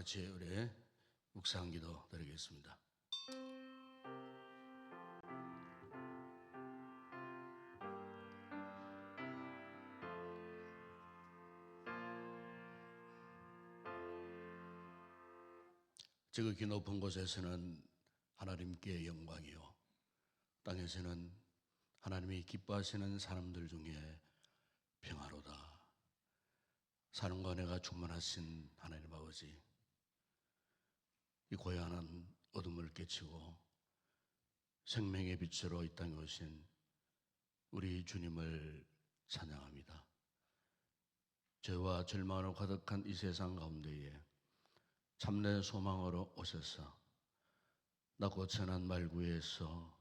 같이 우리 묵상 기도 드리겠습니다. 지극히 높은 곳에서는 하나님께 영광이요, 땅에서는 하나님이 기뻐하시는 사람들 중에 평화로다. 사랑과 은혜가 충만하신 하나님 아버지, 이 고요한 어둠을 깨치고 생명의 빛으로 이 땅에 오신 우리 주님을 찬양합니다. 죄와 절망으로 가득한 이 세상 가운데에 참된 소망으로 오셔서 낮고 천한 말구에서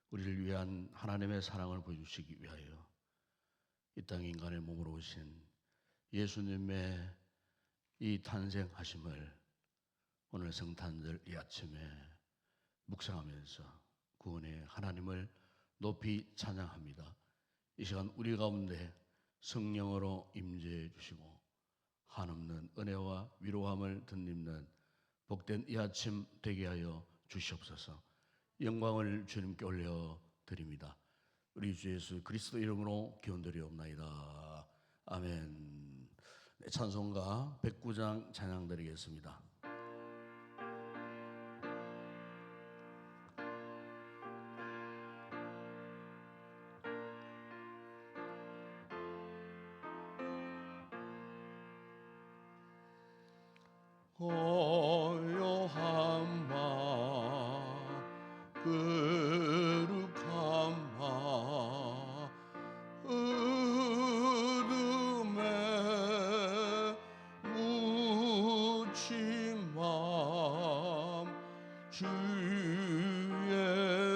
우리를 위한 하나님의 사랑을 보여주시기 위하여 이 땅 인간의 몸으로 오신 예수님의 이 탄생하심을 오늘 성탄절 이 아침에 묵상하면서 구원의 하나님을 높이 찬양합니다. 이 시간 우리 가운데 성령으로 임재해 주시고 한없는 은혜와 위로함을 덧입는 복된 이 아침 되게 하여 주시옵소서. 영광을 주님께 올려드립니다. 우리 주 예수 그리스도 이름으로 기원드리옵나이다. 아멘. 네, 찬송가 109장 찬양 드리겠습니다. 고요한 밤 거룩한 밤 어둠에 묻힌 밤 주의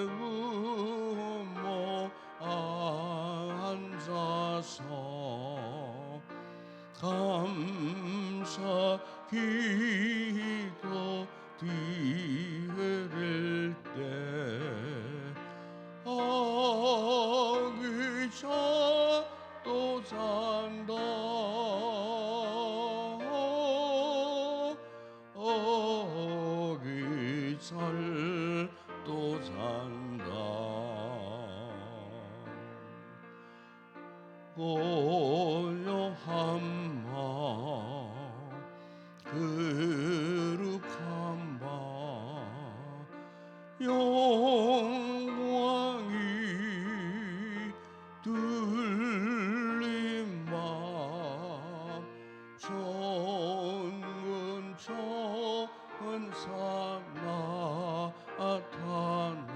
부모 앉아서 감사 기도 드릴 때 아기자 또 잔다 아기잘 또 잔다 고요한 밤 거룩한 밤 영광이 들린 밤 천군 천사 나타나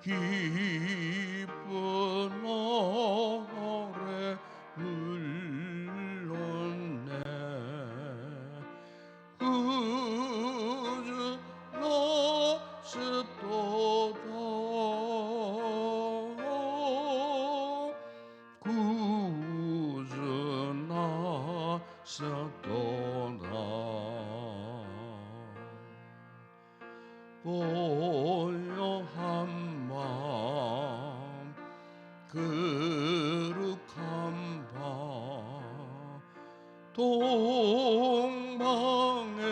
기쁜 노래 불렀네. 구주 나셨도다 구주 나셨도다 고요한 밤 거룩한 밤 동방에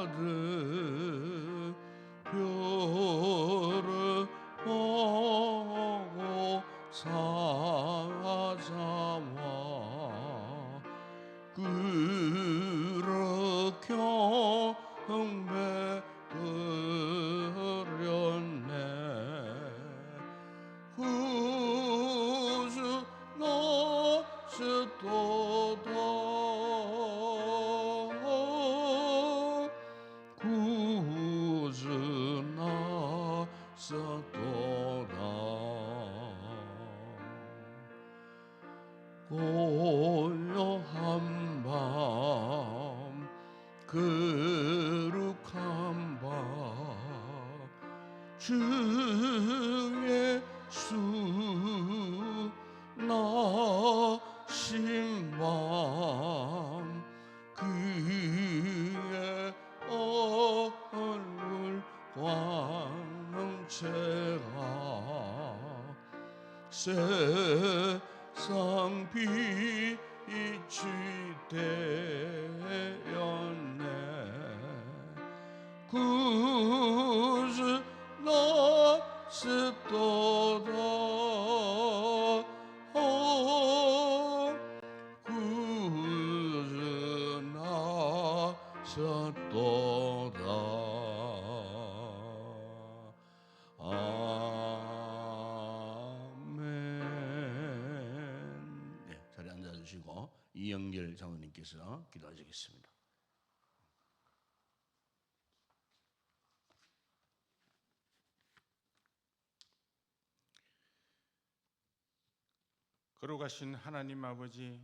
바사들 별을 보고 사자와 그렇게 경배 드렸네. 구주 나셨도다 구주 나셨도다 고요한 밤 거룩한 밤 주 예수 나신 밤 그의 얼굴 광채가 새롭게 상빛이 되었네. 구주 나셨도다. 구주 나셨도다. 아멘. 네, 자리에 앉아주시고 이영길 장로님께서 기도하시겠습니다. 걸어가신 하나님 아버지,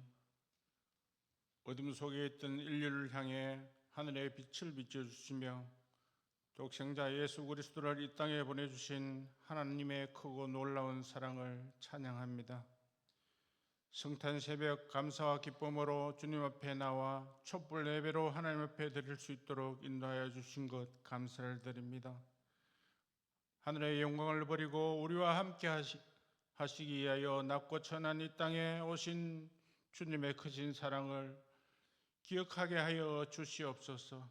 어둠 속에 있던 인류를 향해 하늘의 빛을 비춰주시며 독생자 예수 그리스도를 이 땅에 보내주신 하나님의 크고 놀라운 사랑을 찬양합니다. 성탄 새벽 감사와 기쁨으로 주님 앞에 나와 촛불 예배로 하나님 앞에 드릴 수 있도록 인도하여 주신 것 감사를 드립니다. 하늘의 영광을 버리고 우리와 함께 하시기 위하여 낮고 천한 이 땅에 오신 주님의 크신 사랑을 기억하게 하여 주시옵소서.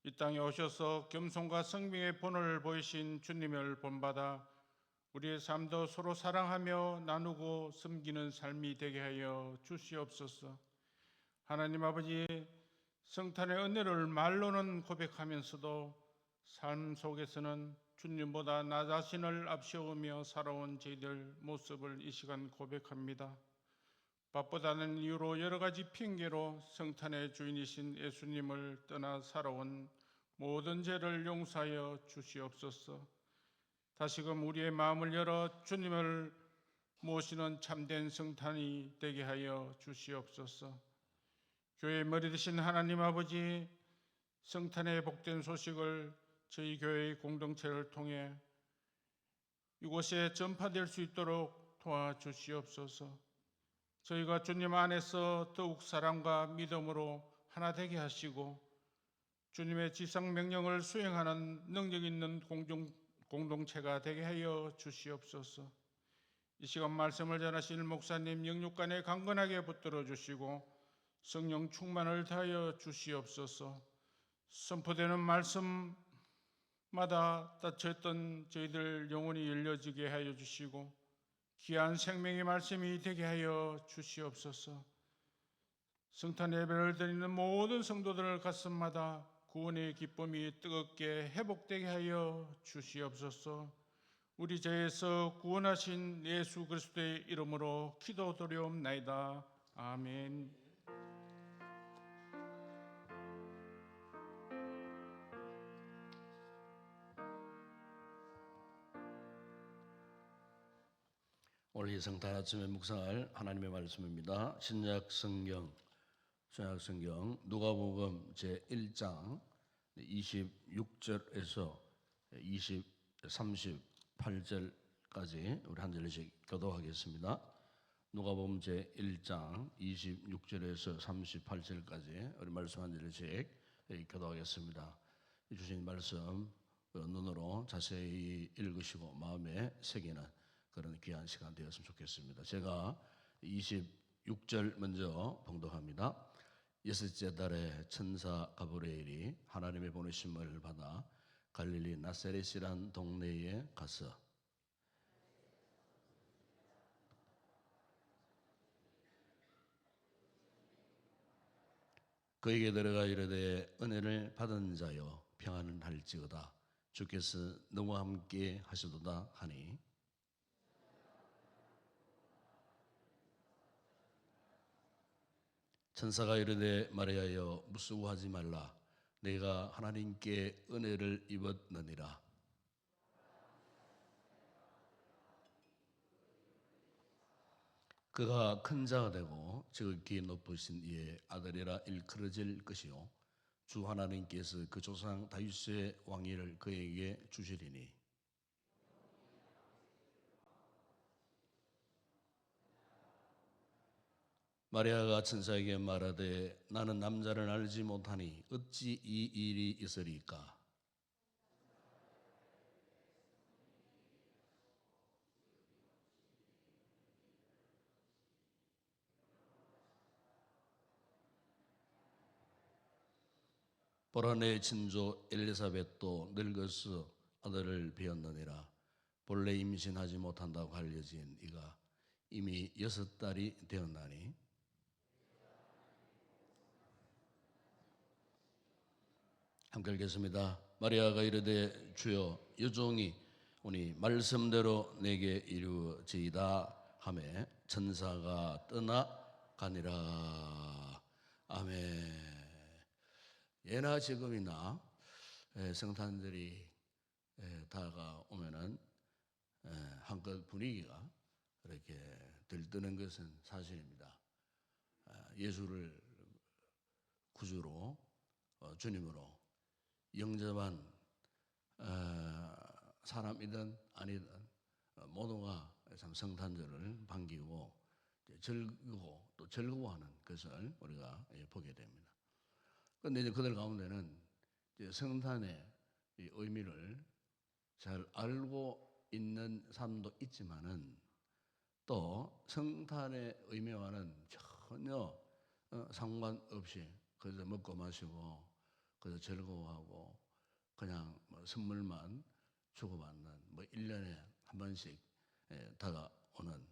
이 땅에 오셔서 겸손과 성령의 본을 보이신 주님을 본받아 우리의 삶도 서로 사랑하며 나누고 섬기는 삶이 되게 하여 주시옵소서. 하나님 아버지, 성탄의 은혜를 말로는 고백하면서도 삶 속에서는 주님보다 나 자신을 앞세우며 살아온 저희들 모습을 이 시간 고백합니다. 바쁘다는 이유로 여러 가지 핑계로 성탄의 주인이신 예수님을 떠나 살아온 모든 죄를 용서하여 주시옵소서. 다시금 우리의 마음을 열어 주님을 모시는 참된 성탄이 되게 하여 주시옵소서. 교회의 머리 되신 하나님 아버지, 성탄의 복된 소식을 저희 교회의 공동체를 통해 이곳에 전파될 수 있도록 도와주시옵소서. 저희가 주님 안에서 더욱 사랑과 믿음으로 하나 되게 하시고 주님의 지상 명령을 수행하는 능력 있는 공동체가 되게 하여 주시옵소서. 이 시간 말씀을 전하실 목사님 영육간에 강건하게 붙들어 주시고 성령 충만을 다하여 주시옵소서. 선포되는 말씀마다 닫혔던 저희들 영혼이 열려지게 하여 주시고 귀한 생명의 말씀이 되게 하여 주시옵소서. 성탄 예배를 드리는 모든 성도들 가슴마다 구원의 기쁨이 뜨겁게 회복되게 하여 주시옵소서. 우리 죄에서 구원하신 예수 그리스도의 이름으로 기도드리옵나이다. 아멘. 오늘 이 성탄 아침에 묵상할 하나님의 말씀입니다. 신약 성경 누가복음 제1장 26절에서 38절까지 우리 한 절씩 교도하겠습니다. 누가복음 제1장 26절에서 38절까지 우리 말씀 한 절씩 교도하겠습니다. 주신 말씀 눈으로 자세히 읽으시고 마음에 새기는 그런 귀한 시간 되었으면 좋겠습니다. 제가 26절 먼저 봉독합니다. 여섯째 달에 천사 가브리엘이 하나님의 보내심을 받아 갈릴리 나사렛이란 동네에 가서 그에게 들어가 이르되 은혜를 받은 자여 평안을 할지어다 주께서 너와 함께 하시도다 하니 천사가 이르되 마리아여 무수하지 말라 내가 하나님께 은혜를 입었느니라. 그가 큰 자가 되고 지극히 높으신 이의 아들이라 일컬어질 것이요 주 하나님께서 그 조상 다윗의 왕위를 그에게 주시리니 마리아가 천사에게 말하되 나는 남자를 알지 못하니 어찌 이 일이 있으리까? 보라 내 친조 엘리사벳도 늙어서 아들을 배었느니라. 본래 임신하지 못한다고 알려진 이가 이미 6달이 되었나니 함께 읽겠습니다. 마리아가 이르되 주여 여종이 오니 말씀대로 내게 이루어지이다 하매 천사가 떠나가니라. 아멘. 예나 지금이나 성탄절이 다가오면은 한껏 분위기가 이렇게 들뜨는 것은 사실입니다. 예수를 구주로 주님으로 영접한 사람이든 아니든 모두가 참 성탄절을 반기고 즐기고 또 즐거워하는 것을 우리가 보게 됩니다. 그런데 이제 그들 가운데는 이제 성탄의 이 의미를 잘 알고 있는 사람도 있지만은 또 성탄의 의미와는 전혀 상관없이 그저 먹고 마시고 그저 즐거워하고 그냥 뭐 선물만 주고받는 뭐 1년에 한 번씩 다가오는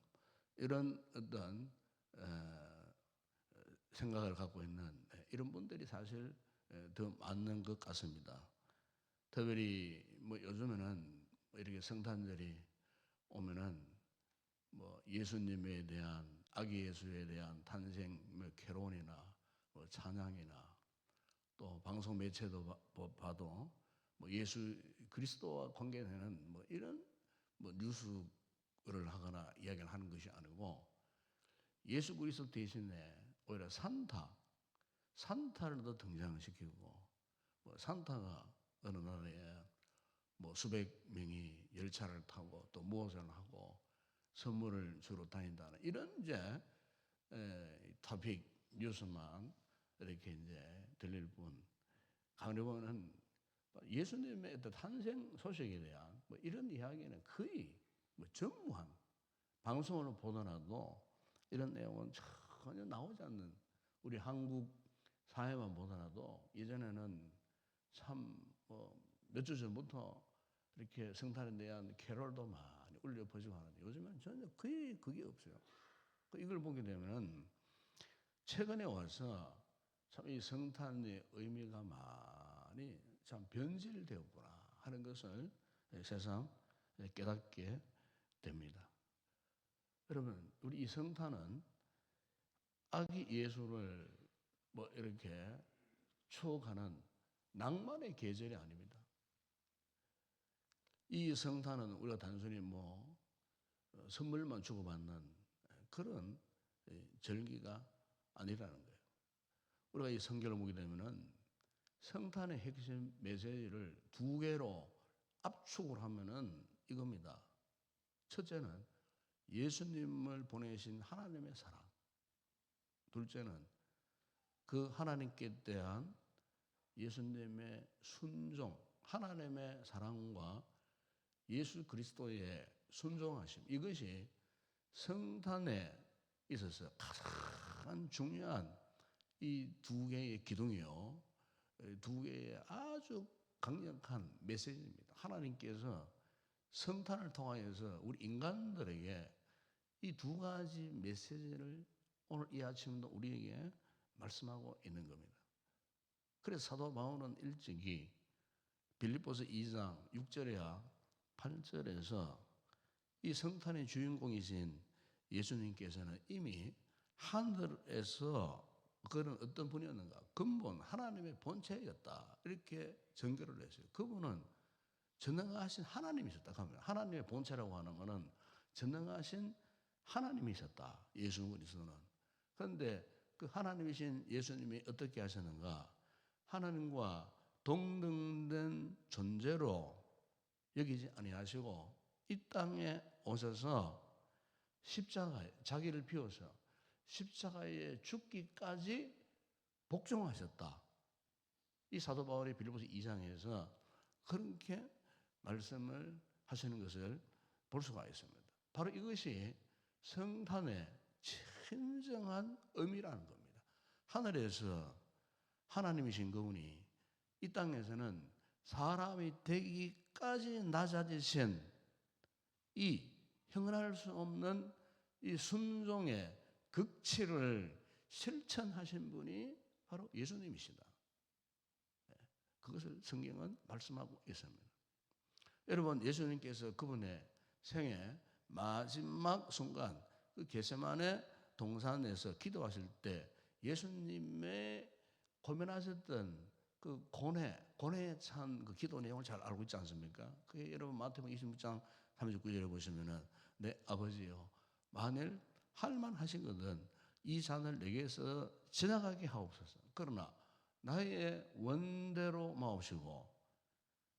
이런 어떤 생각을 갖고 있는 이런 분들이 사실 더 많은 것 같습니다. 특별히 뭐 요즘에는 이렇게 성탄절이 오면은 뭐 예수님에 대한 아기 예수에 대한 탄생 뭐 개론이나 뭐 찬양이나 또 방송 매체도 봐도 뭐 예수 그리스도와 관계되는 뭐 이런 뭐 뉴스를 하거나 이야기를 하는 것이 아니고 예수 그리스도 대신에 오히려 산타를 더 등장시키고 뭐 산타가 어느 나라에 뭐 수백 명이 열차를 타고 또 무엇을 하고 선물을 주러 다닌다는 이런 이제 토픽 뉴스만 이렇게 이제 들릴 뿐 가만히 보면은 예수님의 어떤 탄생 소식에 대한 뭐 이런 이야기는 거의 뭐 전무한 방송으로 보더라도 이런 내용은 전혀 나오지 않는 우리 한국 사회만 보더라도 예전에는 참 뭐 몇 주 전부터 이렇게 성탄에 대한 캐롤도 많이 울려 퍼지고 하는데 요즘은 전혀 거의 그게 없어요. 이걸 보게 되면 최근에 와서 참 이 성탄의 의미가 많이 참 변질되었구나 하는 것을 새삼 깨닫게 됩니다. 여러분, 우리 이 성탄은 아기 예수를 뭐 이렇게 추억하는 낭만의 계절이 아닙니다. 이 성탄은 우리가 단순히 뭐 선물만 주고받는 그런 절기가 아니라는 거예요. 우리가 이 성경을 보게 되면은 성탄의 핵심 메시지를 두 개로 압축을 하면은 이겁니다. 첫째는 예수님을 보내신 하나님의 사랑. 둘째는 그 하나님께 대한 예수님의 순종, 하나님의 사랑과 예수 그리스도의 순종하심. 이것이 성탄에 있어서 가장 중요한 이 두 개의 기둥이요. 두 개의 아주 강력한 메시지입니다. 하나님께서 성탄을 통하여서 우리 인간들에게 이 두 가지 메시지를 오늘 이 아침도 우리에게 말씀하고 있는 겁니다. 그래서 사도 바울은 일찍이 빌립보서 2장 6절이야 8절에서 이 성탄의 주인공이신 예수님께서는 이미 하늘에서 그는 어떤 분이었는가? 근본 하나님의 본체였다. 이렇게 전개를 했어요. 그분은 전능하신 하나님이셨다. 하나님의 본체라고 하는 것은 전능하신 하나님이셨다. 예수 그리스도는. 그런데 그 하나님이신 예수님이 어떻게 하셨는가? 하나님과 동등된 존재로 여기지 아니하시고 이 땅에 오셔서 십자가에 자기를 비워서 십자가에 죽기까지 복종하셨다. 이 사도 바울이 빌립보서 2장에서 그렇게 말씀을 하시는 것을 볼 수가 있습니다. 바로 이것이 성탄의 진정한 의미라는 겁니다. 하늘에서 하나님이신 그분이 이 땅에서는 사람이 되기까지 낮아지신 이 형언할 수 없는 이 순종의 극치를 실천하신 분이 바로 예수님이시다. 그것을 성경은 말씀하고 있습니다. 여러분, 예수님께서 그분의 생애 마지막 순간 그 겟세마네 동산에서 기도하실 때 예수님의 고민하셨던 그 고뇌에 찬 그 기도 내용을 잘 알고 있지 않습니까? 그게 여러분 마태복음 26장 39절에 보시면은 내 아버지요, 만일 할만하시거든 이 잔을 내게서 지나가게 하옵소서. 그러나 나의 원대로 마옵시고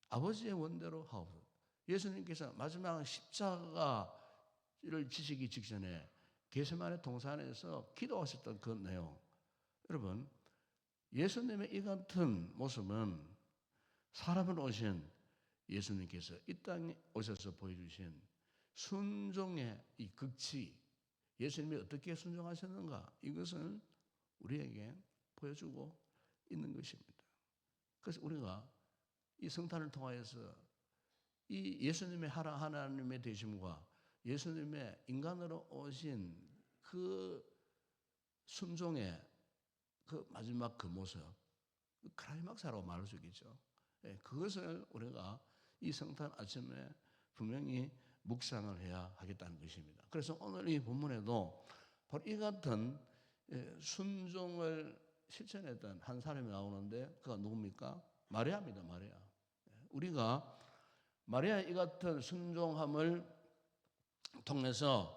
아버지의 원대로 하옵소서. 예수님께서 마지막 십자가를 지시기 직전에 겟세마네 동산에서 기도하셨던 그 내용, 여러분, 예수님의 이 같은 모습은 사람을 오신 예수님께서 이 땅에 오셔서 보여주신 순종의 이 극치, 예수님이 어떻게 순종하셨는가, 이것을 우리에게 보여주고 있는 것입니다. 그래서 우리가 이 성탄을 통하여서 이 예수님의 하나님의 되심과 예수님의 인간으로 오신 그 순종의 그 마지막 그 모습, 그 클라이막스라고 말할 수 있겠죠. 그것을 우리가 이 성탄 아침에 분명히 묵상을 해야 하겠다는 것입니다. 그래서 오늘 이 본문에도 바로 이 같은 순종을 실천했던 한 사람이 나오는데 그가 누굽니까? 마리아입니다. 마리아. 우리가 마리아의 이 같은 순종함을 통해서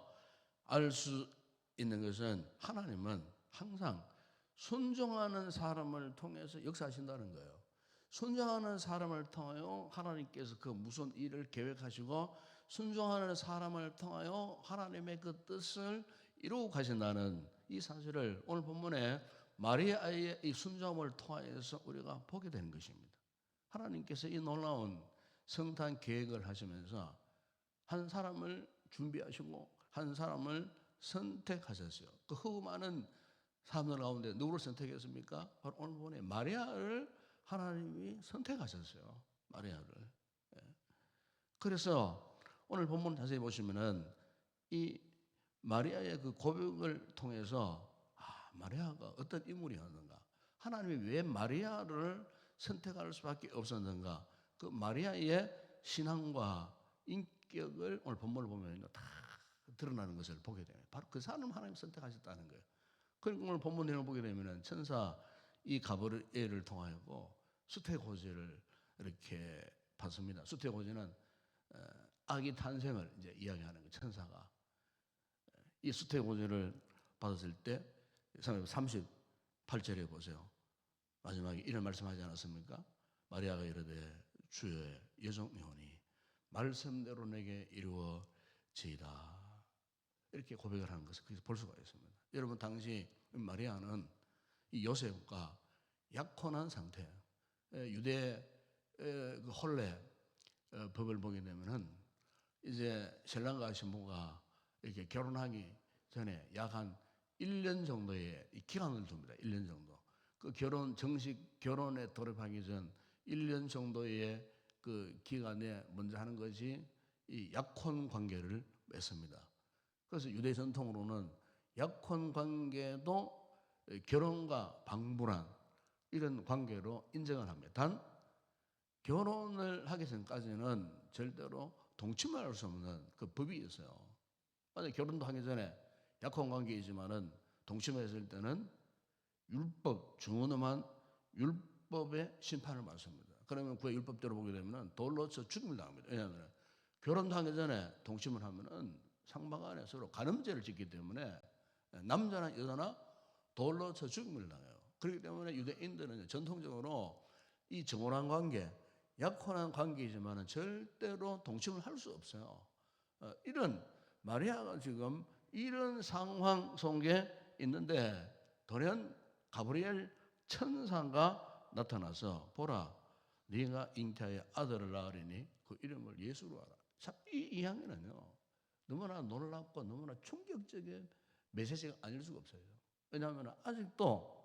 알 수 있는 것은 하나님은 항상 순종하는 사람을 통해서 역사하신다는 거예요. 순종하는 사람을 통하여 하나님께서 그 무슨 일을 계획하시고 순종하는 사람을 통하여 하나님의 그 뜻을 이루고 가신다는 이 사실을 오늘 본문에 마리아의 이 순종을 통하여서 우리가 보게 되는 것입니다. 하나님께서 이 놀라운 성탄 계획을 하시면서 한 사람을 준비하시고 한 사람을 선택하셨어요. 그 많은 사람들 가운데 누구를 선택했습니까? 바로 오늘 본문에 마리아를 하나님이 선택하셨어요. 마리아를. 그래서 오늘 본문 자세히 보시면은 이 마리아의 그 고백을 통해서 마리아가 어떤 인물이었는가, 하나님이 왜 마리아를 선택할 수밖에 없었는가, 그 마리아의 신앙과 인격을 오늘 본문을 보면 다 드러나는 것을 보게 돼요. 바로 그 사람 하나님 선택하셨다는 거예요. 그리고 오늘 본문 내용을 보게 되면 천사 이 가브리엘을 통하여 수태고지를 이렇게 받습니다. 수태고지는 아기 탄생을 이제 이야기하는 거예요. 천사가 이 수태고지를 받았을 때 38절에 보세요. 마지막에 이런 말씀하지 않았습니까? 마리아가 이르되 주의 여종이오니 말씀대로 내게 이루어지이다. 이렇게 고백을 하는 것을 거기서 볼 수가 있습니다. 여러분, 당시 마리아는 이 요셉과 약혼한 상태, 유대 그 혼례 법을 보게 되면은 이제 신랑과 신부가 이렇게 결혼하기 전에 약 한 1년 정도의 기간을 둡니다. 1년 정도. 그 정식 결혼에 돌입하기 전 1년 정도의 그 기간에 먼저 하는 것이 이 약혼 관계를 맺습니다. 그래서 유대 전통으로는 약혼 관계도 결혼과 방불한 이런 관계로 인정을 합니다. 단 결혼을 하기 전까지는 절대로 동침을 할 수 없는 그 법이 있어요. 만약 결혼도 하기 전에 약혼 관계이지만은 동침했을 때는 율법 중언음한 율법의 심판을 받습니다. 그러면 그 율법대로 보게 되면은 돌로 쳐 죽임을 당합니다. 왜냐하면 결혼도 하기 전에 동침을 하면은 상방간에 서로 간음죄를 짓기 때문에 남자나 여자나 돌로 쳐 죽임을 당해요. 그렇기 때문에 유대인들은 전통적으로 이 정혼한 관계, 약혼한 관계이지만은 절대로 동침을 할 수 없어요. 이런 마리아가 지금 이런 상황 속에 있는데 돌연 가브리엘 천사가 나타나서 보라, 네가 잉태하여 아들을 낳으리니 그 이름을 예수로 하라. 참, 이 이야기는요 너무나 놀랍고 너무나 충격적인 메시지가 아닐 수가 없어요. 왜냐하면 아직도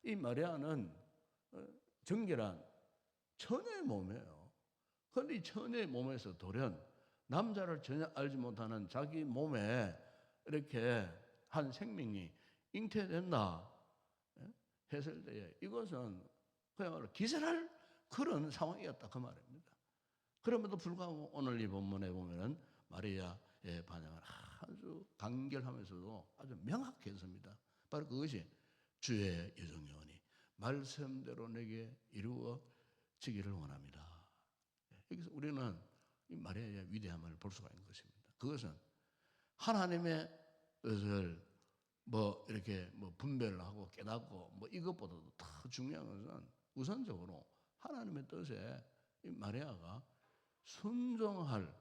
이 마리아는 정결한 처녀의 몸이에요. 그런데 이 처녀의 몸에서 돌연 남자를 전혀 알지 못하는 자기 몸에 이렇게 한 생명이 잉태된다 했을 때에 이것은 그야말로 기절할 그런 상황이었다 그 말입니다. 그럼에도 불구하고 오늘 이 본문에 보면은 마리아의 반응은 아주 간결하면서도 아주 명확히 했습니다. 바로 그것이 주의 여정요원이 말씀대로 내게 이루어지기를 원합니다. 여기서 우리는 이 마리아의 위대함을 볼 수가 있는 것입니다. 그것은 하나님의 뜻을 이렇게 분별을 하고 깨닫고 이것보다도 더 중요한 것은 우선적으로 하나님의 뜻에 이 마리아가 순종할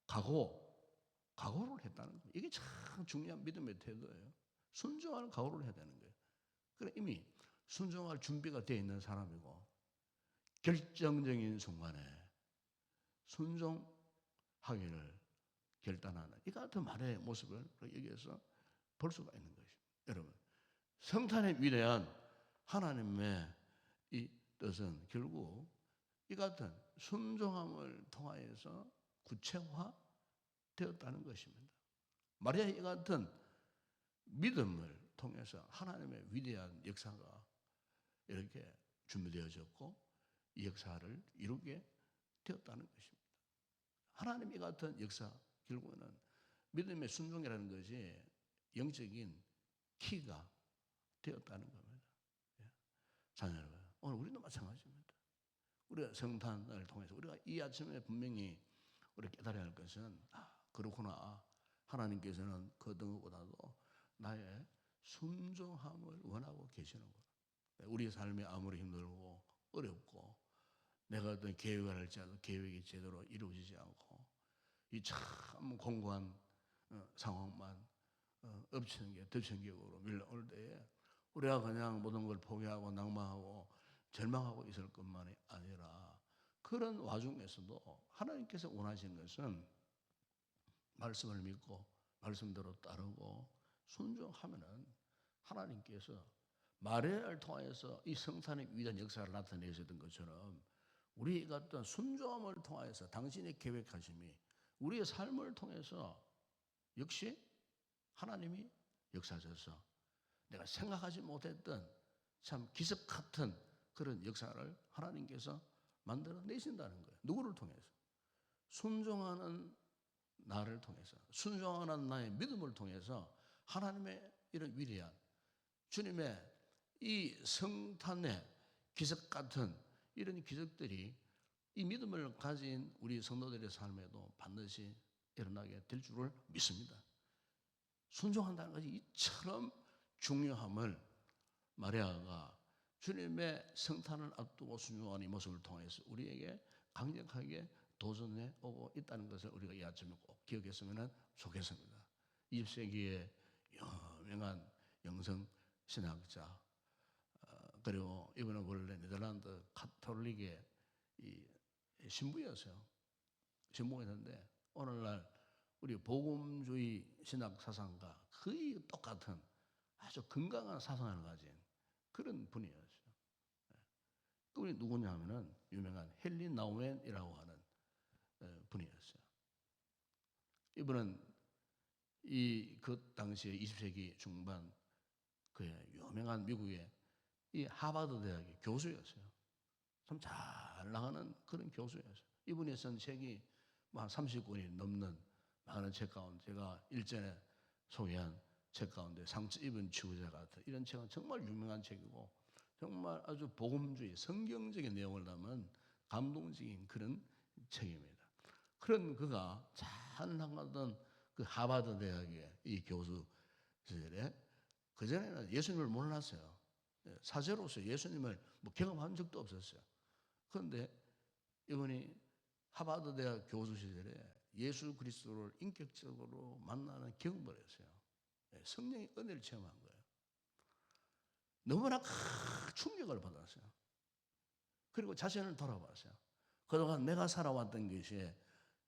각오를 했다는 거예요. 이게 참 중요한 믿음의 태도예요. 순종할 각오를 해야 되는 거예요. 그래 이미 순종할 준비가 되어 있는 사람이고 결정적인 순간에 순종하기를 결단하는 이 같은 말의 모습을 여기에서 볼 수가 있는 것입니다. 여러분, 성탄의 위대한 하나님의 이 뜻은 결국 이 같은 순종함을 통하여서 구체화되었다는 것입니다. 마리아의 이 같은 믿음을 통해서 하나님의 위대한 역사가 이렇게 준비되어졌고 이 역사를 이루게 되었다는 것입니다. 하나님 이 같은 역사 결국은 믿음의 순종이라는 것이 영적인 키가 되었다는 겁니다. 자녀 여러분, 오늘 우리도 마찬가지입니다. 우리가 성탄을 통해서 우리가 이 아침에 분명히 우리 깨달아야 할 것은 그렇구나. 하나님께서는 그 어떤 것보다도 나의 순종함을 원하고 계시는구나. 우리 삶이 아무리 힘들고 어렵고 내가 어떤 계획을 할지라도 계획이 제대로 이루어지지 않고 이 참 공고한 상황만 엎치는 게 덮친격으로 밀려올 때에 우리가 그냥 모든 걸 포기하고 낭망하고 절망하고 있을 것만이 아니라 그런 와중에서도 하나님께서 원하시는 것은 말씀을 믿고 말씀대로 따르고 순종하면은 하나님께서 마리아를 통하여서 이 성탄의 위대한 역사를 나타내셨던 것처럼 우리 같은 순종함을 통하여서 당신의 계획하심이 우리의 삶을 통해서 역시 하나님이 역사하셔서 내가 생각하지 못했던 참 기적 같은 그런 역사를 하나님께서 만들어내신다는 거예요. 누구를 통해서? 순종하는 나를 통해서, 순종하는 나의 믿음을 통해서 하나님의 이런 위대한 주님의 이 성탄의 기적 같은 이런 기적들이 이 믿음을 가진 우리 성도들의 삶에도 반드시 일어나게 될 줄을 믿습니다. 순종한다는 것이 이처럼 중요함을 마리아가 주님의 성탄을 앞두고 순종하는 이 모습을 통해서 우리에게 강력하게 도전해 오고 있다는 것을 우리가 이 아침에 꼭 기억했으면 좋겠습니다. 20세기의 유명한 영성 신학자 그리고 이분은 원래 네덜란드 가톨릭의 이 신부였어요. 신부였는데 오늘날 우리 복음주의 신학 사상과 거의 똑같은 아주 건강한 사상을 가진 그런 분이었어요. 그분이 누구냐면은 유명한 헨리 나우멘이라고 하는 분이었어요. 이분은 그 당시에 20세기 중반 그의 유명한 미국의 이 하버드 대학의 교수였어요. 참 잘 나가는 그런 교수였어요. 이분이 쓴 책이 한 30권이 넘는 많은 책 가운데 제가 일전에 소개한 책 가운데 상처 입은 치유자 같은 이런 책은 정말 유명한 책이고 정말 아주 복음주의 성경적인 내용을 담은 감동적인 그런 책입니다. 그런 그가 잘 나가던 그 하버드 대학의 이 교수 시절에 그전에는 예수님을 몰랐어요. 사제로서 예수님을 경험한 적도 없었어요. 그런데 이분이 하버드 대학 교수 시절에 예수 그리스도를 인격적으로 만나는 경험을 했어요. 성령의 은혜를 체험한 거예요. 너무나 큰 충격을 받았어요. 그리고 자신을 돌아봤어요. 그동안 내가 살아왔던 것이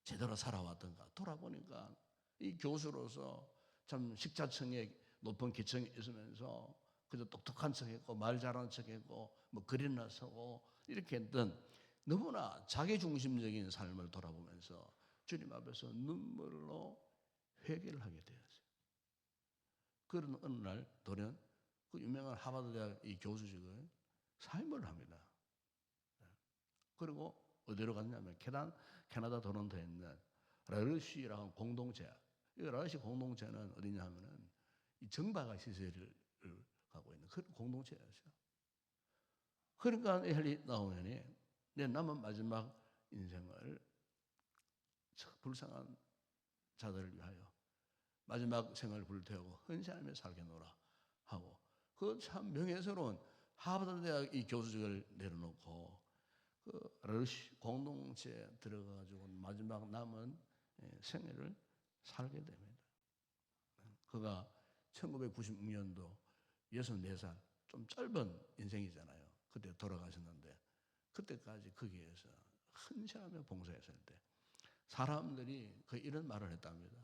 제대로 살아왔던가 돌아보니까 이 교수로서 참 식자층에 높은 계층에 있으면서 그저 똑똑한 척했고 말 잘하는 척했고 글이나 쓰고 이렇게 했던 너무나 자기중심적인 삶을 돌아보면서 주님 앞에서 눈물로 회개를 하게 되었어요. 그런 어느 날 돌연 그 유명한 하버드 대학 이 교수직을 사임을 합니다. 그리고 어디로 갔냐면 캐나다 토론토에 있는 라르시라는 공동체. 이 라르시 공동체는 어디냐면은 이 정박아 시설을 가고 있는 그런 공동체였어요. 그러니까 헨리 나우먼이 내 남은 마지막 인생을 불쌍한 자들을 위하여 마지막 생을 불태우고 헌신하며 살게노라 하고 그 참 명예스러운 하버드 대학 이 교수직을 내려놓고 그 러시 공동체에 들어가가지고 마지막 남은 생애를 살게 됩니다. 그가 1996년도 64살 좀 짧은 인생이잖아요. 그때 돌아가셨는데 그때까지 거기에서 헌신하며 봉사했을 때 사람들이 그 이런 말을 했답니다.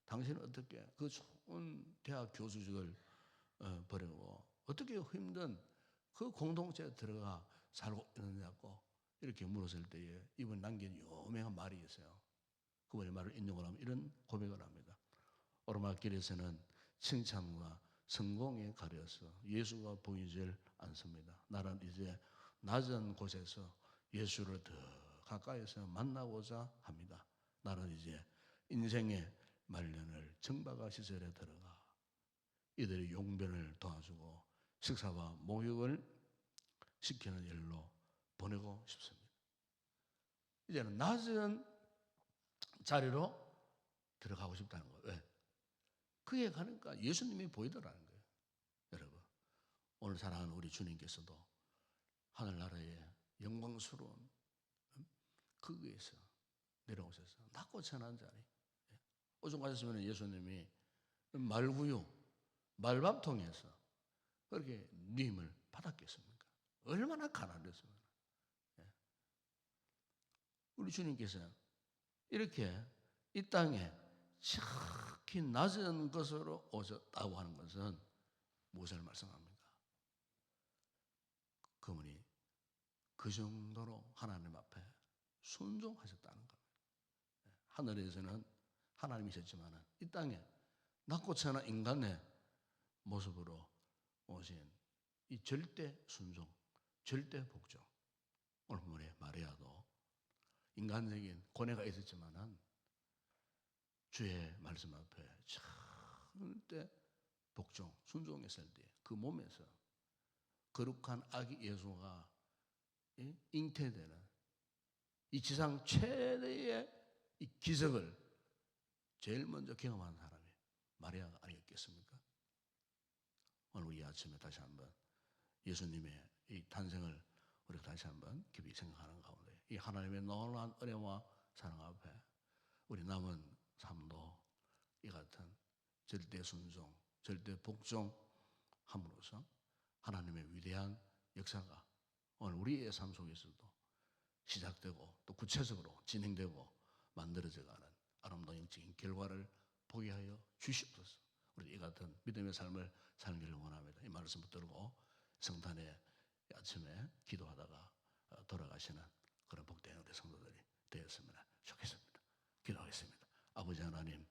당신은 어떻게 그 좋은 대학 교수직을 버리고 어떻게 힘든 그 공동체에 들어가 살고 있느냐고 이렇게 물었을 때에 이분 남긴 유명한 말이 있어요. 그분의 말을 인용을 하면 이런 고백을 합니다. 오르막길에서는 칭찬과 성공에 가려서 예수가 보이질 않습니다. 나는 이제 낮은 곳에서 예수를 더 가까이서 만나고자 합니다. 나는 이제 인생의 말년을 정박아 시설에 들어가 이들의 용변을 도와주고 식사와 목욕을 시키는 일로 보내고 싶습니다. 이제는 낮은 자리로 들어가고 싶다는 거예요. 왜? 그에 가니까 예수님이 보이더라는 거예요. 여러분, 오늘 사랑하는 우리 주님께서도 하늘나라의 영광스러운 거기에서 내려오셔서 낮고 천한 자리. 오죽 가셨으면 예수님이 말구유, 말밥통에서 그렇게 님을 받았겠습니까? 얼마나 가난했습니까? 우리 주님께서 이렇게 이 땅에 지극히 낮은 것으로 오셨다고 하는 것은 무엇을 말씀합니까? 그분이 그 정도로 하나님 앞에 순종하셨다는 겁니다. 하늘에서는 하나님이셨지만 이 땅에 낮고 천한 인간의 모습으로 오신 이 절대 순종, 절대 복종. 오늘 본문에 마리아도 인간적인 고뇌가 있었지만은 주의 말씀 앞에 절대 복종, 순종했을 때 그 몸에서 거룩한 아기 예수가 잉태되는 이 지상 최대의 이 기적을 제일 먼저 경험한 사람이 마리아가 아니었겠습니까? 오늘 우리 아침에 다시 한번 예수님의 이 탄생을 우리가 다시 한번 깊이 생각하는 가운데 이 하나님의 놀라운 은혜와 사랑 앞에 우리 남은 삶도 이 같은 절대 순종, 절대 복종함으로써 하나님의 위대한 역사가 오늘 우리의 삶 속에서도 시작되고 또 구체적으로 진행되고 만들어져가는 아름다운 영적인 결과를 보게 하여 주시옵소서. 우리 이 같은 믿음의 삶을 살기를 원합니다. 이 말씀 붙들고 성탄의 아침에 기도하다가 돌아가시는 그런 복된 우리 성도들이 되었으면 좋겠습니다. 기도하겠습니다. 아버지 하나님,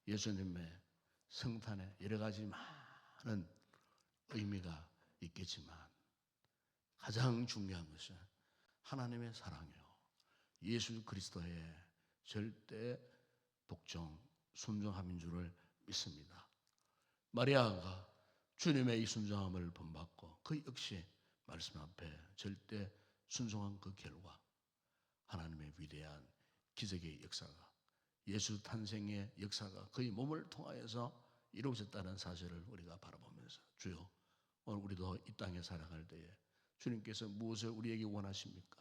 예수님의 성탄에 여러 가지 많은 의미가 있겠지만 가장 중요한 것은 하나님의 사랑이요 예수 그리스도의 절대 복종, 순종함인 줄을 믿습니다. 마리아가 주님의 이 순종함을 본받고 그 역시 말씀 앞에 절대 순종한 그 결과 하나님의 위대한 기적의 역사가 예수 탄생의 역사가 그의 몸을 통하여서 이루어졌다는 사실을 우리가 바라보면서 주여 오늘 우리도 이 땅에 살아갈 때에 주님께서 무엇을 우리에게 원하십니까?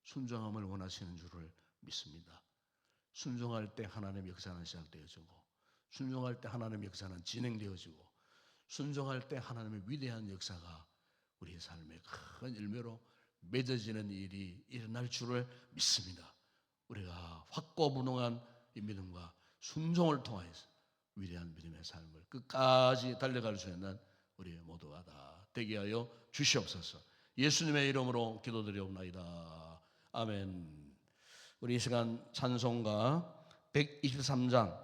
순종함을 원하시는 줄을 믿습니다. 순종할 때 하나님의 역사는 시작되어지고 순종할 때 하나님의 역사는 진행되어지고 순종할 때 하나님의 위대한 역사가 우리의 삶의 큰 열매로 맺어지는 일이 일어날 줄을 믿습니다. 우리가 확고부동한 이 믿음과 순종을 통해서 위대한 믿음의 삶을 끝까지 달려갈 수 있는 우리 모두가 다 되게 하여 주시옵소서. 예수님의 이름으로 기도드리옵나이다. 아멘. 우리 이 시간 찬송가 123장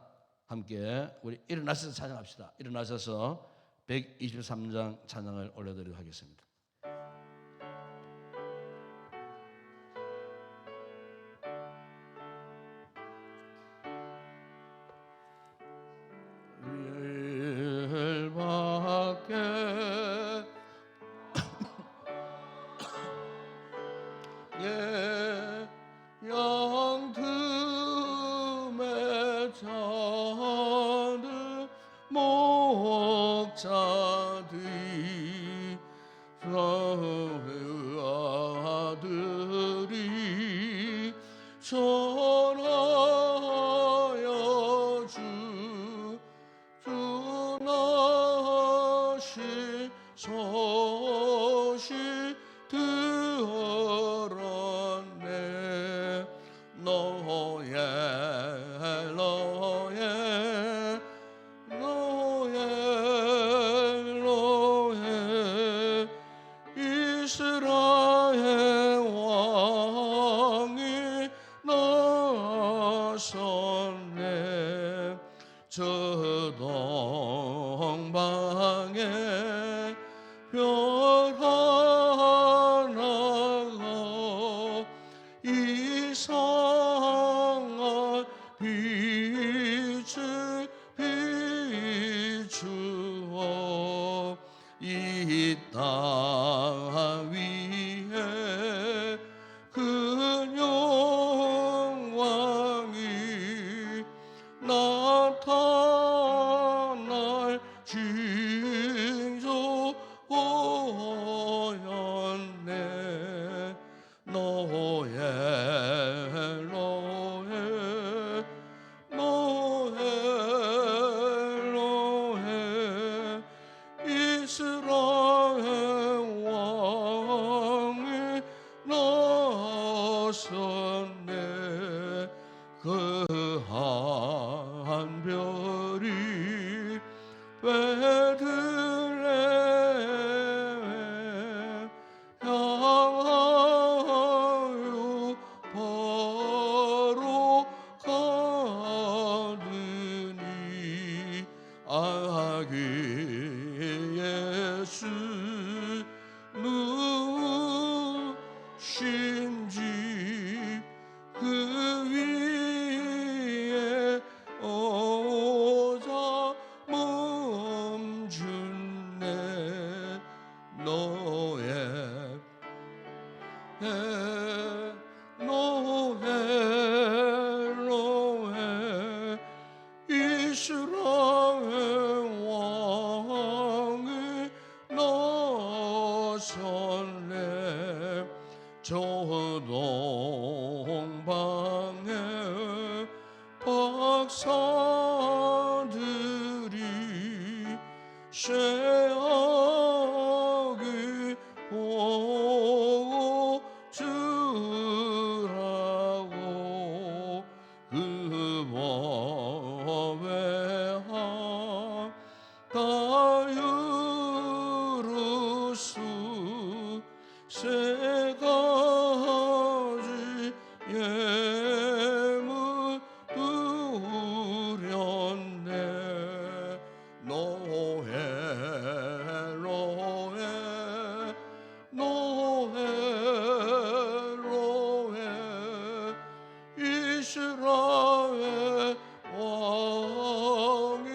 함께 우리 일어나셔서 찬양합시다. 일어나셔서 123장 찬양을 올려드리도록 하겠습니다. 일밖에 영틈에 자들 목자들이 아들이 전하여 주나시 소식 들었네. 너의 이스라엘 왕이 나섰네. 저 동방에 별 하나가 이상한 빛을 비추어 이 땅 위에 그 영광이 나타날 징조였네. 노해 이스라엘 왕이 나섰네. 그 한 별이 베들레헴 향하여 바로 가더니 아기 예수 누신지 그 위에 오자 멈춘네. 노해 이스라엘 왕이 나섰네. 저 동방에 박사들이 쇠하기 보고 주라고 그 법에 다유루수 세 가지 예물 드렸네. 노해 이스라엘 왕이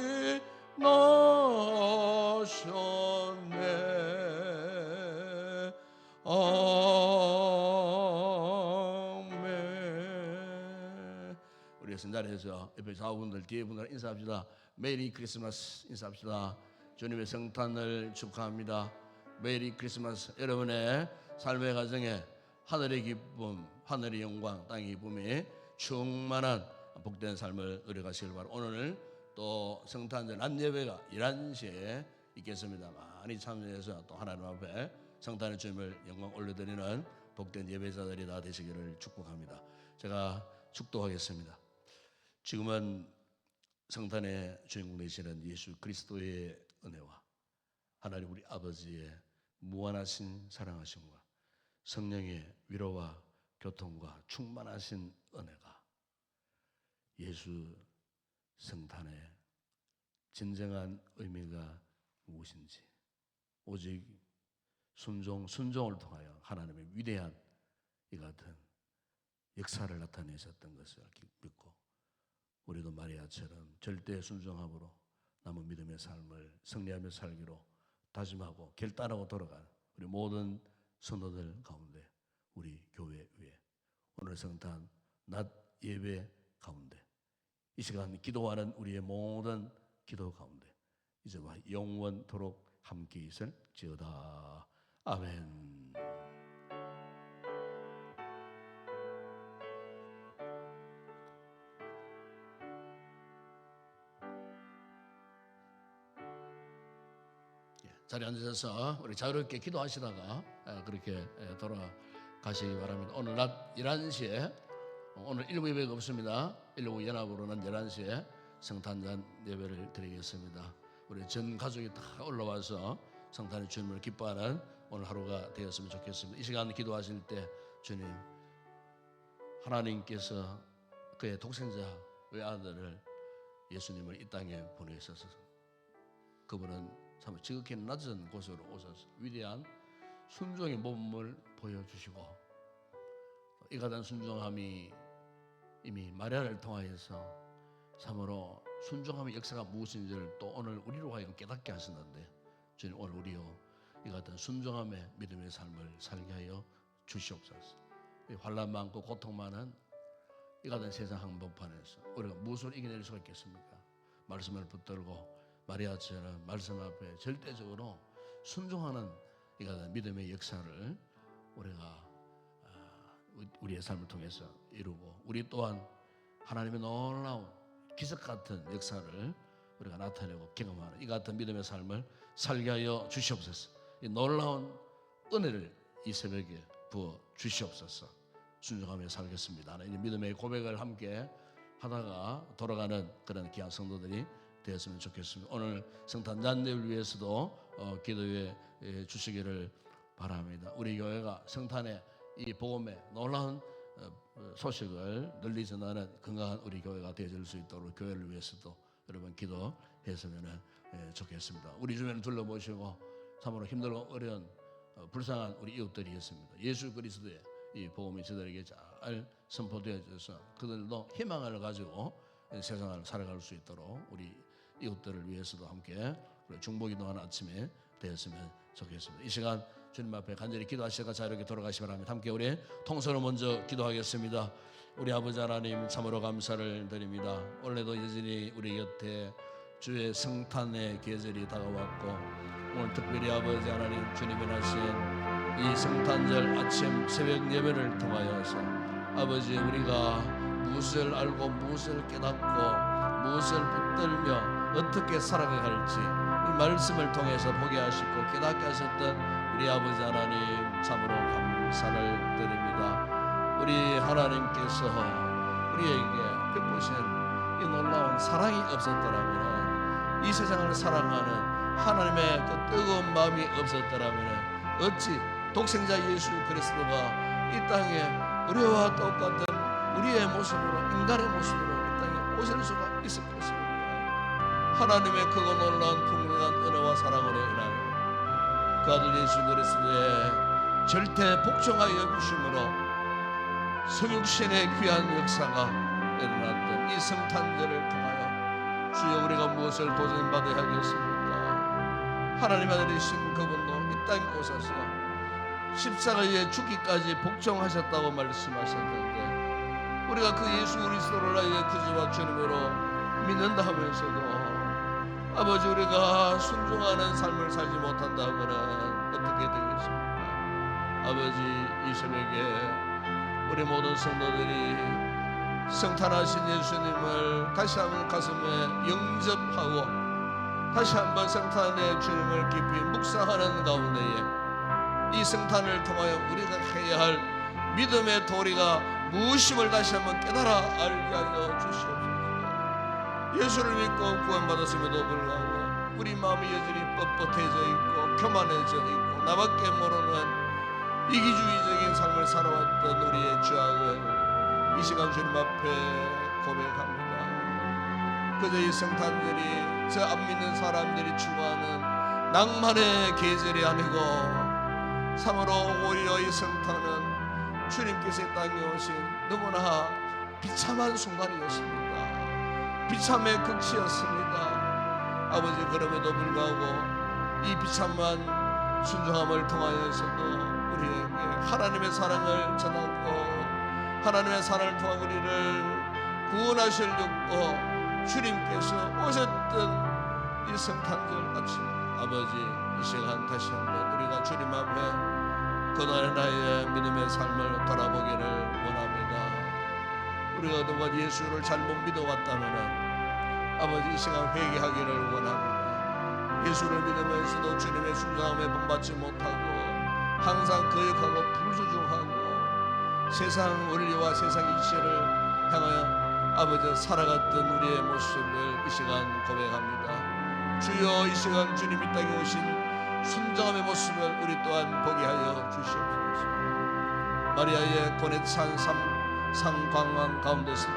나셨네. 아멘. 우리 성단에서 옆에 좌우분들 뒤에 분들 인사합시다. 메리 크리스마스 인사합시다. 주님의 성탄을 축하합니다. 메리 크리스마스. 여러분의 삶의 가정에 하늘의 기쁨, 하늘의 영광, 땅의 기쁨이 충만한 복된 삶을 누려가시길 바랍니다. 오늘 또 성탄절 낮 예배가 11시에 있겠습니다. 많이 참여해서 또 하나님 앞에 성탄의 주님을 영광 올려드리는 복된 예배자들이 다 되시기를 축복합니다. 제가 축도하겠습니다. 지금은 성탄의 주인공 되시는 예수 그리스도의 은혜와 하나님 우리 아버지의 무한하신 사랑하심과 성령의 위로와 교통과 충만하신 은혜가 예수 성탄의 진정한 의미가 무엇인지, 오직 순종을 통하여 하나님의 위대한 이 같은 역사를 나타내셨던 것을 믿고, 우리도 마리아처럼 절대 순종함으로 남은 믿음의 삶을 승리하며 살기로 다짐하고 결단하고 돌아가는 우리 모든 성도들 가운데, 우리 교회 위에 오늘 성탄 낮 예배 가운데 이 시간 기도하는 우리의 모든 기도 가운데 이제와 영원토록 함께 있을지어다. 아멘. 자리에 앉으셔서 우리 자유롭게 기도하시다가 그렇게 돌아가시기 바랍니다. 오늘 낮 11시에 오늘 1부 예배가 없습니다. 1부 연합으로는 11시에 성탄절 예배를 드리겠습니다. 우리 전 가족이 다 올라와서 성탄의 주님을 기뻐하는 오늘 하루가 되었으면 좋겠습니다. 이 시간 기도하실 때 주님, 하나님께서 그의 독생자 외아들을 예수님을 이 땅에 보내셔서 그분은 참 지극히 낮은 곳으로 오셔서 위대한 순종의 몸을 보여주시고, 이 같은 순종함이 이미 마리아를 통하여서 참으로 순종함의 역사가 무엇인지를 또 오늘 우리로 하여금 깨닫게 하시는데, 주님 오늘 우리요 이 같은 순종함의 믿음의 삶을 살게 하여 주시옵소서. 환난 많고 고통 많은 이 같은 세상 한복판에서 우리가 무엇을 이겨낼 수가 있겠습니까? 말씀을 붙들고 마리아처럼 말씀 앞에 절대적으로 순종하는 이 같은 믿음의 역사를 우리가 우리의 삶을 통해서 이루고, 우리 또한 하나님의 놀라운 기적 같은 역사를 우리가 나타내고 경험하는 이 같은 믿음의 삶을 살게 하여 주시옵소서. 이 놀라운 은혜를 이 새벽에 부어 주시옵소서. 순종하며 살겠습니다. 하나님 믿음의 고백을 함께 하다가 돌아가는 그런 귀한 성도들이 되었으면 좋겠습니다. 오늘 성탄 잔예를 위해서도 기도해 주시기를 바랍니다. 우리 교회가 성탄의 이 복음의 놀라운 소식을 널리 전하는 건강한 우리 교회가 되어질 수 있도록 교회를 위해서도 여러분 기도했으면 좋겠습니다. 우리 주변을 둘러보시고 참으로 힘들고 어려운 불쌍한 우리 이웃들이 있습니다. 예수 그리스도의 이 복음이 저들에게 잘 선포되어져서 그들도 희망을 가지고 세상을 살아갈 수 있도록 우리 이웃들을 위해서도 함께 중보기도하는 아침에 되었으면 좋겠습니다. 이 시간 주님 앞에 간절히 기도하시다가 자유롭게 돌아가시 바랍니다. 함께 우리 통성으로 먼저 기도하겠습니다. 우리 아버지 하나님, 참으로 감사를 드립니다. 올해도 여전히 우리 곁에 주의 성탄의 계절이 다가왔고, 오늘 특별히 아버지 하나님 주님이 나신 이 성탄절 아침 새벽 예배를 통하여서 아버지 우리가 무엇을 알고 무엇을 깨닫고 무엇을 붙들며 어떻게 살아갈지 이 말씀을 통해서 보게 하시고 깨닫게 하셨던 우리 아버지 하나님 참으로 감사를 드립니다. 우리 하나님께서 우리에게 베푸신 이 놀라운 사랑이 없었더라면, 이 세상을 사랑하는 하나님의 그 뜨거운 마음이 없었더라면 어찌 독생자 예수 그리스도가 이 땅에 우리와 똑같은 우리의 모습으로, 인간의 모습으로 이 땅에 오실 수가 있었겠습니까? 하나님의 크고 놀라운 풍성한 은혜와 사랑으로 인하여 그 아들 예수 그리스도의 절대 복종하여 주심으로 성육신의 귀한 역사가 일어났던 이 성탄절을 통하여 주여 우리가 무엇을 도전받아야 하겠습니까? 하나님 아들이신 그분도 이 땅에 오셔서 십자가에 죽기까지 복종하셨다고 말씀하셨는데, 우리가 그 예수 그리스도를 나의 구주와 주님으로 믿는다 하면서도 아버지 우리가 순종하는 삶을 살지 못한다 하면 어떻게 되겠습니까? 아버지 이 새벽에 우리 모든 성도들이 성탄하신 예수님을 다시 한번 가슴에 영접하고 다시 한번 성탄의 주님을 깊이 묵상하는 가운데에 이 성탄을 통하여 우리가 해야 할 믿음의 도리가 무엇임을 다시 한번 깨달아 알게 하여 주시옵소서. 예수를 믿고 구원받았음에도 불구하고 우리 마음이 여전히 뻣뻣해져 있고 교만해져 있고 나밖에 모르는 이기주의적인 삶을 살아왔던 우리의 죄악을 이 시간 주님 앞에 고백합니다. 그저 이 성탄절이 저 안 믿는 사람들이 추구하는 낭만의 계절이 아니고 참으로 오히려 이 성탄은 주님께서 이 땅에 오신 너무나 비참한 순간이었습니다. 비참의 극치였습니다. 아버지, 그럼에도 불구하고 이 비참한 순종함을 통하여서도 우리에게 하나님의 사랑을 전하고 하나님의 사랑을 통해 우리를 구원하시려고 주님께서 오셨던 이 성탄절 아침, 아버지, 이 시간 다시 한번 우리가 주님 앞에 그날의 나의 믿음의 삶을 돌아보기를 원합니다. 우리가 그동안 예수를 잘못 믿어왔다면 아버지, 이 시간 회개하기를 원합니다. 예수를 믿으면서도 주님의 순종함에 본받지 못하고 항상 거역하고 불순종하고 세상 원리와 세상 이치를 향하여 아버지 살아갔던 우리의 모습을 이 시간 고백합니다. 주여, 이 시간 주님 이 땅에 오신 순종함의 모습을 우리 또한 보게 하여 주시옵소서. 마리아의 고뇌 찬 상광한 가운데서도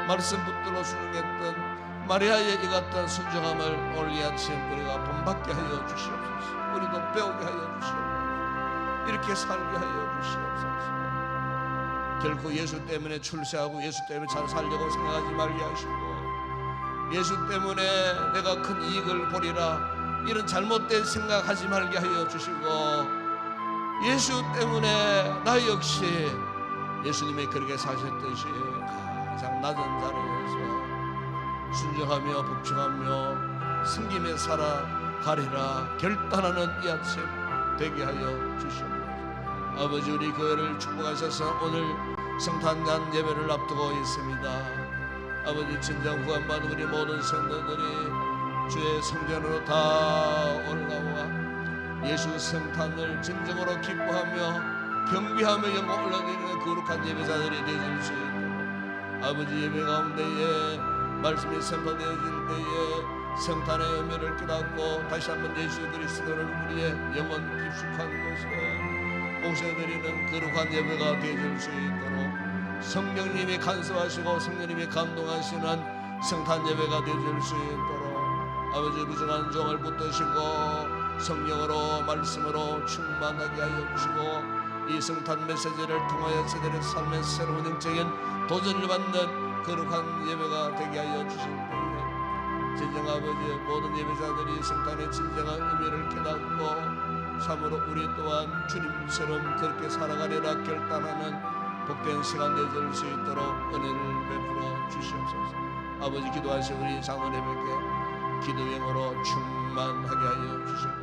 말씀 붙들어 순종했던 마리아의 이 같은 순종함을 오늘 이 아침 우리가 본받게 하여 주시옵소서. 우리도 배우게 하여 주시옵소서. 이렇게 살게 하여 주시옵소서. 결코 예수 때문에 출세하고 예수 때문에 잘 살려고 생각하지 말게 하시고 예수 때문에 내가 큰 이익을 보리라 이런 잘못된 생각하지 말게 하여 주시고 예수 때문에 나 역시 예수님이 그렇게 사셨듯이 가장 낮은 자리에서 순종하며 복종하며 섬김에 살아가리라 결단하는 이 아침 되게 하여 주시옵소서. 아버지, 우리 교회를 축복하셔서 오늘 성탄절 예배를 앞두고 있습니다. 아버지, 진정 구원받은 우리 모든 성도들이 주의 성전으로 다 올라와 예수 성탄을 진정으로 기뻐하며 경비하며 영광 올려드리는 거룩한 예배자들이 되어질 수 있도록 아버지, 예배 가운데에 말씀이 선포되어질 때에 성탄의 의미를 깨닫고 다시 한번 예수 그리스도를 우리의 영혼 깊숙한 곳에 모셔드리는 거룩한 예배가 되어질 수 있도록 성령님이 간섭하시고 성령님이 감동하시는 성탄 예배가 되어질 수 있도록 아버지, 무증한 종을 붙드시고 성령으로 말씀으로 충만하게 하여 주시고 이 성탄 메시지를 통하여 저들의 삶의 새로운 영적인 도전을 받는 거룩한 예배가 되게 하여 주실 때에 진정 아버지, 모든 예배자들이 성탄의 진정한 의미를 깨닫고 참으로 우리 또한 주님처럼 그렇게 살아가리라 결단하는 복된 시간 되어질 수 있도록 은혜를 베풀어 주시옵소서. 아버지, 기도하시 우리 장로님에게 기도행으로 충만하게 하여 주시고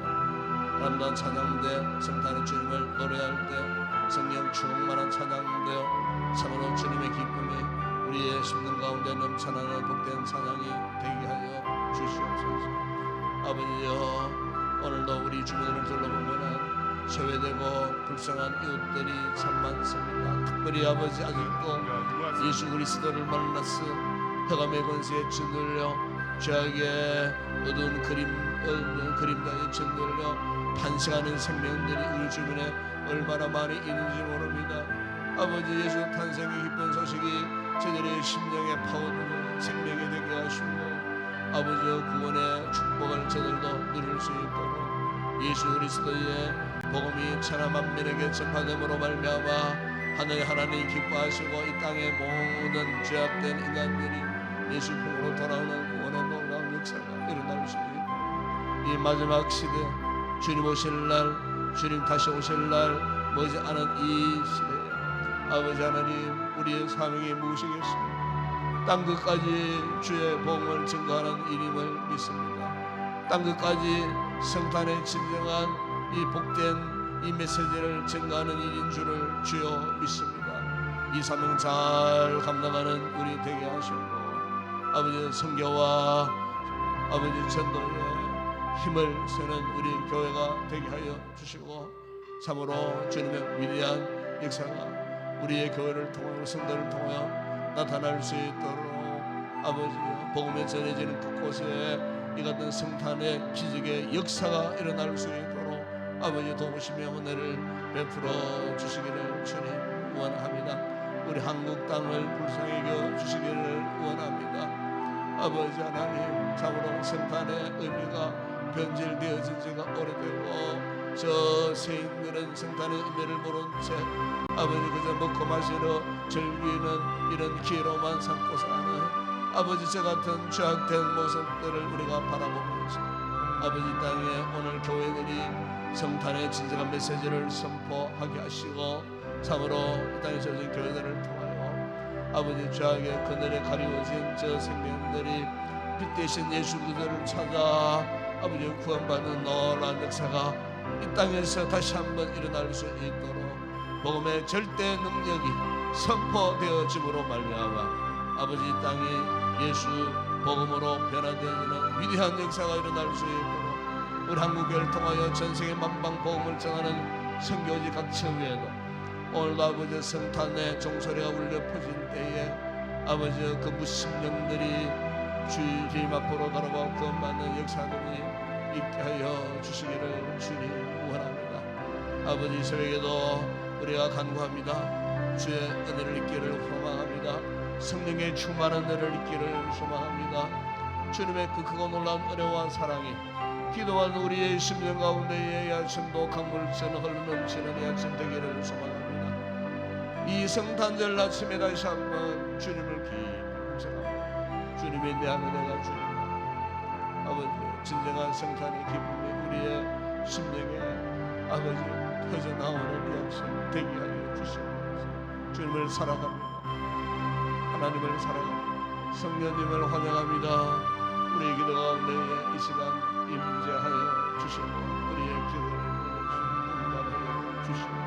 아름다운 찬양대 성탄의 주님을 노래할 때 성령 충만한 찬양되어 참으로 주님의 기쁨이 우리의 심령 가운데 넘쳐나는 복된 찬양이 되게 하여 주시옵소서. 아버지여, 오늘도 우리 주변을 둘러보면 소외되고 불쌍한 이웃들이 참 많습니다. 특별히 아버지, 아직도 예수 그리스도를 만나서 흑암의 권세에 짓눌려 죄악의 어두운 그림자에 짓눌려 탄생하는 생명들이 우리 주변에 얼마나 많이 있는지 모릅니다. 아버지, 예수 탄생의 기쁜 소식이 저들의 심령에 파고드는 생명이 되게 하시고 아버지의 구원의 축복을 저들도 누릴 수 있도록 예수 그리스도의 복음이 천하 만민에게 전파됨으로 말미암아 하늘의 하나님 기뻐하시고 이 땅의 모든 죄악된 인간들이 예수 품으로 돌아오는 구원의 놀라운 역사가 일어날 수 있도록 이 마지막 시대 주님 오실 날, 주님 다시 오실 날 머지 않은 이 시대에 아버지 하나님, 우리의 사명이 무엇이겠습니까? 땅끝까지 주의 복음을 증거하는 일임을 믿습니다. 땅끝까지 성탄의 진정한 이 복된 이 메시지를 증거하는 일인 줄을 주여 믿습니다. 이 사명 잘 감당하는 우리 되게 하시고 아버지, 선교와 아버지 전도에 힘을 쓰는 우리 교회가 되게 하여 주시고 참으로 주님의 위대한 역사가 우리의 교회를 통하여 성도를 통하여 나타날 수 있도록 아버지, 복음이 전해지는 그곳에 이 같은 성탄의 기적의 역사가 일어날 수 있도록 아버지 도우시며 은혜를 베풀어 주시기를 주님 원합니다. 우리 한국 땅을 불쌍히 여겨 주시기를 원합니다. 아버지 하나님, 참으로 성탄의 의미가 변질되어진 지가 오래되고 저 세인들은 성탄의 의미를 모른 채 아버지 그저 먹고 마시러 즐기는 이런 기회로만 삼고 사는 아버지 저 같은 죄악된 모습들을 우리가 바라보면서 아버지 땅에 오늘 교회들이 성탄의 진정한 메시지를 선포하게 하시고 참으로 이 땅에 세워진 교회들을 통하여 아버지 죄악의 그늘에 가리워진 저 생명들이 빛 대신 예수 그리스도를 찾아 아버지 구원받는 놀라운 역사가 이 땅에서 다시 한번 일어날 수 있도록 복음의 절대 능력이 선포되어짐으로 말미암아 아버지 땅에 예수 복음으로 변화되는 위대한 역사가 일어날 수 있도록 우리 한국교회를 통하여 전세계 만방 복음을 전하는 선교지 각 지역에도 오늘도 아버지 성탄의 종소리가 울려 퍼질 때에 아버지 그 무신령들이 주님 앞으로 돌아와 구원받는 역사들이 있게 하여 주시기를 주님 원합니다. 아버지 새벽에도 우리가 간구합니다. 주의 은혜를 입기를 소망합니다. 성령의 충만한 은혜를 입기를 소망합니다. 주님의 그 크고 놀라운 은혜와 사랑이 기도하는 우리의 심령 가운데에 야심도 강물처럼 흘러넘치는 이 아침 되기를 소망합니다. 이 성탄절 아침에 다시 한번 주님을 깊이 묵상합니다. 주님의 내 안에 내가 주님 아버지 진정한 성탄의 기쁨이 우리의 심령에 아버지 터져나오는 이 아침 되게 하여 주시옵소서. 주님을 사랑합니다. 하나님을 사랑합니다. 성령님을 환영합니다. 우리의 기도 가운데에 이 시간 임재하여 주시고 우리의 기도를 응답하여 주시고